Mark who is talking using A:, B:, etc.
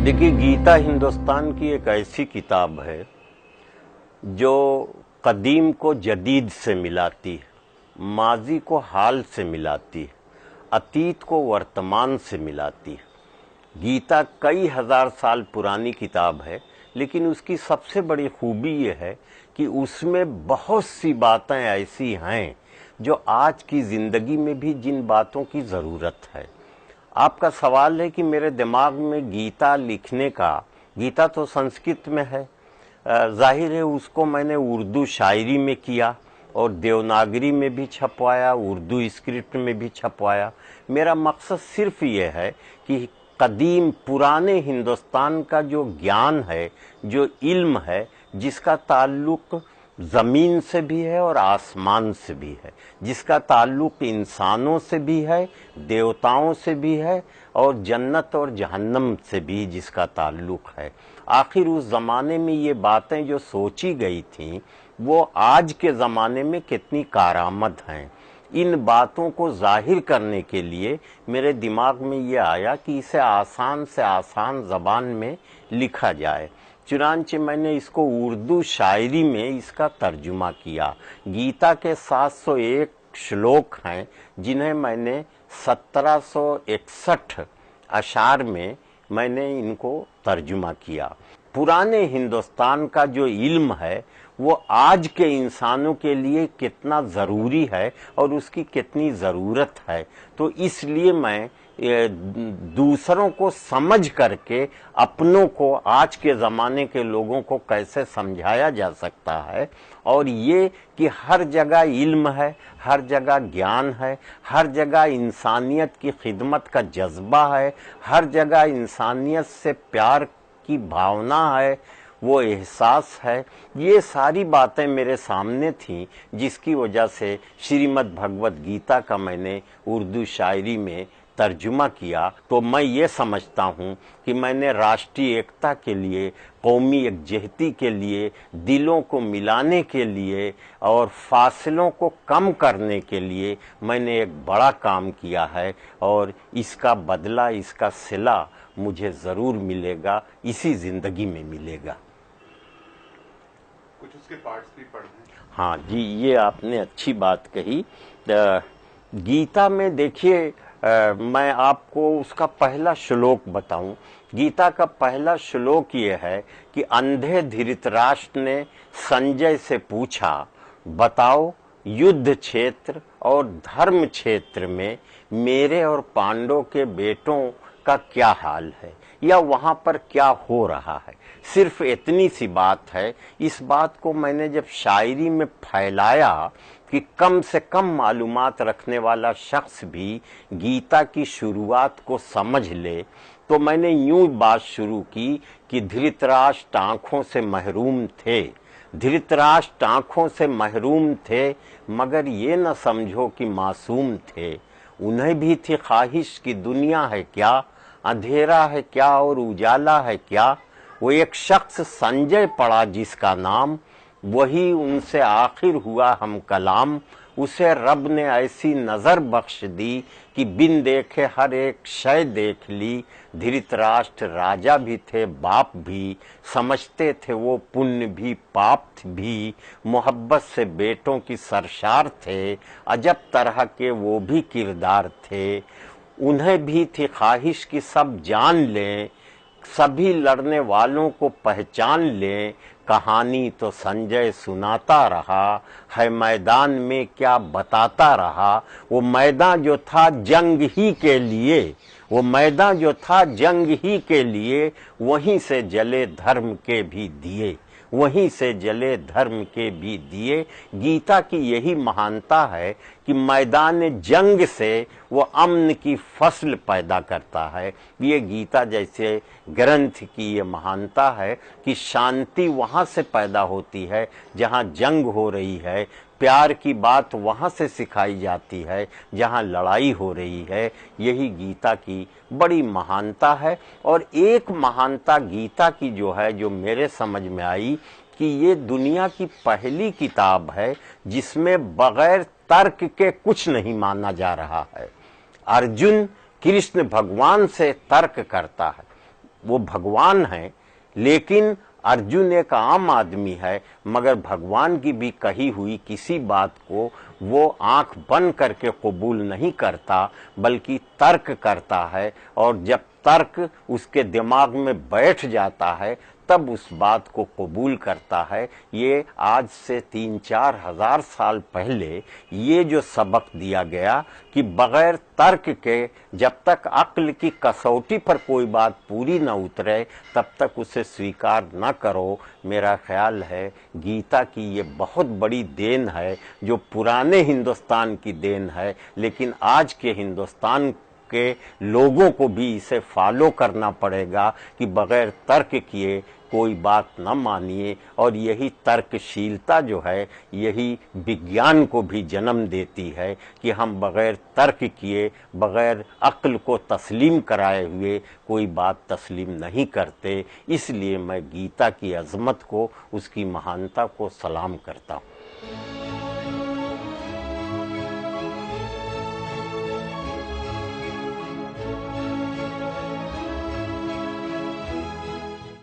A: देखिए, गीता हिंदुस्तान की एक ऐसी किताब है जो कदीम को जदीद से मिलाती है, माजी को हाल से मिलाती है, अतीत को वर्तमान से मिलाती है। गीता कई हजार साल पुरानी किताब है, लेकिन उसकी सबसे बड़ी खूबी ये है कि उसमें बहुत सी बातें ऐसी हैं जो आज की जिंदगी में भी जिन बातों की ज़रूरत है। आपका सवाल है कि मेरे दिमाग में गीता लिखने का, गीता तो संस्कृत में है, जाहिर है उसको मैंने उर्दू शायरी में किया और देवनागरी में भी छपवाया, उर्दू स्क्रिप्ट में भी छपवाया। मेरा मकसद सिर्फ ये है कि कदीम पुराने हिंदुस्तान का जो ज्ञान है, जो इल्म है, जिसका ताल्लुक ज़मीन से भी है और आसमान से भी है, जिसका ताल्लुक इंसानों से भी है, देवताओं से भी है और जन्नत और जहन्नम से भी जिसका ताल्लुक है। आखिर उस ज़माने में ये बातें जो सोची गई थीं वो आज के ज़माने में कितनी कारआमद हैं। इन बातों को जाहिर करने के लिए मेरे दिमाग में ये आया कि इसे आसान से आसान ज़बान में लिखा जाए। चुनांचे मैंने इसको उर्दू शायरी में इसका तर्जुमा किया। गीता के 701 श्लोक हैं जिन्हें मैंने 1761 अशार में मैंने इनको तर्जुमा किया। पुराने हिंदुस्तान का जो इल्म है वो आज के इंसानों के लिए कितना ज़रूरी है और उसकी कितनी ज़रूरत है, तो इसलिए मैं दूसरों को समझ करके अपनों को, आज के ज़माने के लोगों को कैसे समझाया जा सकता है, और ये कि हर जगह इल्म है, हर जगह ज्ञान है, हर जगह इंसानियत की खिदमत का जज्बा है, हर जगह इंसानियत से प्यार की भावना है, वो एहसास है। ये सारी बातें मेरे सामने थीं, जिसकी वजह से श्रीमद् भगवत गीता का मैंने उर्दू शायरी में तर्जुमा किया। तो मैं ये समझता हूँ कि मैंने राष्ट्रीय एकता के लिए, कौमी यकजहती के लिए, दिलों को मिलाने के लिए और फासलों को कम करने के लिए मैंने एक बड़ा काम किया है और इसका बदला, इसका सिला मुझे ज़रूर मिलेगा, इसी ज़िंदगी में मिलेगा।
B: कुछ उसके पार्ट्स भी पढ़ दें।
A: हाँ जी, ये आपने अच्छी बात कही। गीता में देखिए, मैं आपको उसका पहला श्लोक बताऊं। गीता का पहला श्लोक ये है कि अंधे धृतराष्ट्र ने संजय से पूछा, बताओ युद्ध क्षेत्र और धर्म क्षेत्र में मेरे और पांडवों के बेटों का क्या हाल है, या वहां पर क्या हो रहा है। सिर्फ इतनी सी बात है। इस बात को मैंने जब शायरी में फैलाया कि कम से कम मालूमात रखने वाला शख्स भी गीता की शुरुआत को समझ ले, तो मैंने यूं बात शुरू की कि धृतराष्ट्र आंखों से महरूम थे, धृतराष्ट्र आंखों से महरूम थे, मगर ये न समझो कि मासूम थे। उन्हें भी थी ख्वाहिश कि दुनिया है क्या, अंधेरा है क्या और उजाला है क्या। वो एक शख्स संजय पड़ा जिसका नाम, वही उनसे आखिर हुआ हम कलाम। उसे रब ने ऐसी नजर बख्श दी कि बिन देखे हर एक शय देख ली। धृतराष्ट्र राजा भी थे, बाप भी, समझते थे वो पुण्य भी पाप भी, मोहब्बत से बेटों की सरशार थे, अजब तरह के वो भी किरदार थे। उन्हें भी थी ख्वाहिश कि सब जान लें, सभी लड़ने वालों को पहचान लें। कहानी तो संजय सुनाता रहा, है मैदान में क्या बताता रहा। वो मैदान जो था जंग ही के लिए, वो मैदान जो था जंग ही के लिए, वहीं से जले धर्म के भी दिए, वहीं से जले धर्म के भी दिए। गीता की यही महानता है कि मैदान जंग से वो अमन की फसल पैदा करता है। ये गीता जैसे ग्रंथ की ये महानता है कि शांति वहाँ से पैदा होती है जहाँ जंग हो रही है, प्यार की बात वहाँ से सिखाई जाती है जहाँ लड़ाई हो रही है। यही गीता की बड़ी महानता है। और एक महानता गीता की जो है, जो मेरे समझ में आई, कि ये दुनिया की पहली किताब है जिसमें बगैर तर्क के कुछ नहीं माना जा रहा है। अर्जुन कृष्ण भगवान से तर्क करता है, वो भगवान हैं, लेकिन अर्जुन एक आम आदमी है, मगर भगवान की भी कही हुई किसी बात को वो आंख बंद करके कबूल नहीं करता, बल्कि तर्क करता है, और जब तर्क उसके दिमाग में बैठ जाता है तब उस बात को कबूल करता है। ये आज से 3-4 हजार साल पहले ये जो सबक दिया गया कि बगैर तर्क के जब तक अक्ल की कसौटी पर कोई बात पूरी न उतरे तब तक उसे स्वीकार न करो। मेरा ख्याल है गीता की ये बहुत बड़ी देन है, जो पुराने हिंदुस्तान की देन है, लेकिन आज के हिंदुस्तान के लोगों को भी इसे फॉलो करना पड़ेगा कि बगैर तर्क किए कोई बात न मानिए। और यही तर्कशीलता जो है, यही विज्ञान को भी जन्म देती है कि हम बगैर तर्क किए, बगैर अक्ल को तस्लीम कराए हुए कोई बात तस्लीम नहीं करते। इसलिए मैं गीता की अजमत को, उसकी महानता को सलाम करता हूँ।